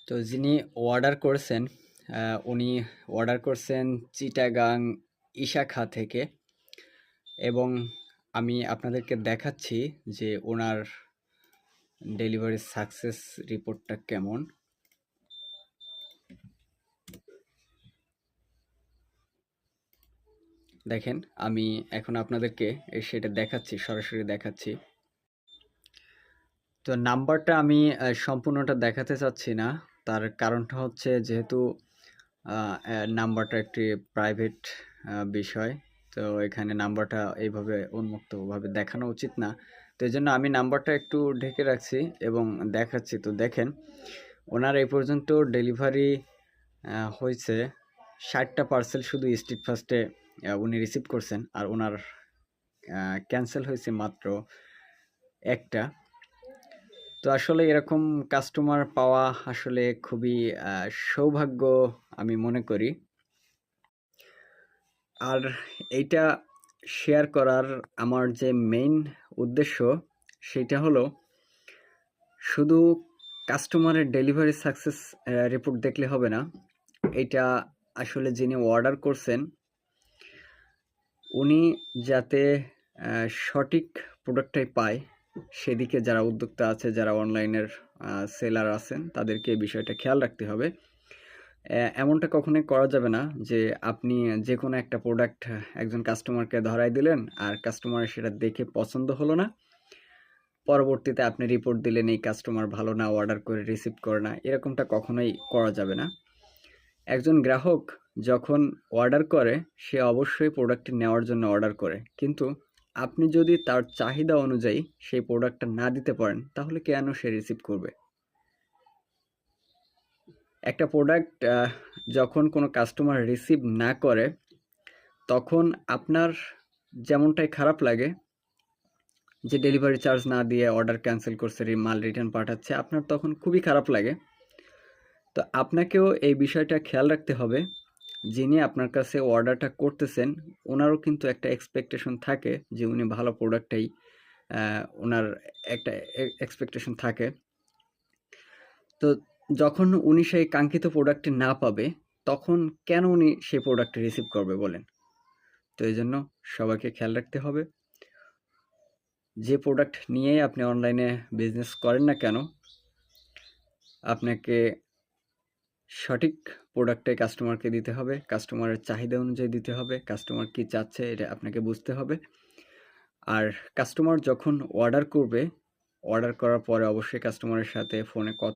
তো যিনি অর্ডার করেছেন উনি অর্ডার করছেন চিটাগাং ইশাখা থেকে এবং আমি আপনাদেরকে দেখাচ্ছি যে ওনার ডেলিভারি সাকসেস রিপোর্টটা কেমন। দেখেন আমি এখন আপনাদেরকে সেটা দেখাচ্ছি, সরাসরি দেখাচ্ছি। তো নাম্বারটা আমি সম্পূর্ণটা দেখাতে চাচ্ছি না, তার কারণটা হচ্ছে যেহেতু নাম্বারটা একটি প্রাইভেট বিষয়, তো এখানে নাম্বারটা এইভাবে উন্মুক্তভাবে দেখানো উচিত না। তো এই জন্য আমি নাম্বারটা একটু ঢেকে রাখছি এবং দেখাচ্ছি। তো দেখেন ওনার এই পর্যন্ত ডেলিভারি হয়েছে 60টা পার্সেল শুধু স্ট্রিট ফাস্টে উনি রিসিভ করছেন, আর ওনার ক্যান্সেল হয়েছে মাত্র একটা। তো আসলে এরকম কাস্টমার পাওয়া আসলে খুবই সৌভাগ্য আমি মনে করি। আর এইটা শেয়ার করার আমার যে মেইন উদ্দেশ্য সেটা হলো শুধু কাস্টমারের ডেলিভারি সাকসেস রিপোর্ট দেখলে হবে না। এটা আসলে যিনি অর্ডার করছেন উনি যাতে সঠিক প্রোডাক্টটাই পায় সেদিকে যারা উদ্যোক্তা আছে, যারা অনলাইনের সেলার আছেন, তাদেরকে এই বিষয়টা খেয়াল রাখতে হবে। এমনটা কখনোই করা যাবে না যে আপনি যে কোনো একটা প্রোডাক্ট একজন কাস্টমারকে ধরাই দিলেন আর কাস্টমারের সেটা দেখে পছন্দ হলো না, পরবর্তীতে আপনি রিপোর্ট দিলেন এই কাস্টমার ভালো না, অর্ডার করে রিসিভ করে না। এরকমটা কখনোই করা যাবে না। একজন গ্রাহক যখন অর্ডার করে সে অবশ্যই প্রোডাক্টটি নেওয়ার জন্য অর্ডার করে, কিন্তু আপনি যদি তার চাহিদা অনুযায়ী সেই প্রোডাক্টটা না দিতে পারেন তাহলে কেন সে রিসিভ করবে? একটা প্রোডাক্ট যখন কোনো কাস্টমার রিসিভ না করে তখন আপনার যেমনটাই খারাপ লাগে যে ডেলিভারি চার্জ না দিয়ে অর্ডার ক্যান্সেল করছে, মাল রিটার্ন পাঠাচ্ছে, আপনার তখন খুবই খারাপ লাগে। তো আপনাকেও এই বিষয়টা খেয়াল রাখতে হবে, যিনি আপনার কাছে অর্ডারটা করতেছেন ওনারও কিন্তু একটা এক্সপেকটেশন থাকে যে উনি ভালো প্রোডাক্টটাই ওনার একটা এক্সপেকটেশন থাকে। তো যখন উনি সেই কাঙ্ক্ষিত প্রোডাক্টটি না পাবে তখন কেন উনি সেই প্রোডাক্টটি রিসিভ করবে বলেন? তো এই জন্য সবাইকে খেয়াল রাখতে হবে, যে প্রোডাক্ট নিয়েই আপনি অনলাইনে বিজনেস করেন না কেন আপনাকে সঠিক প্রোডাক্টটাই কাস্টমারকে দিতে হবে, কাস্টমারের চাহিদা অনুযায়ী দিতে হবে, কাস্টমার কী চাচ্ছে এটা আপনাকে বুঝতে হবে। আর কাস্টমার যখন অর্ডার করবে, অর্ডার করার পরে অবশ্যই কাস্টমারের সাথে ফোনে কথা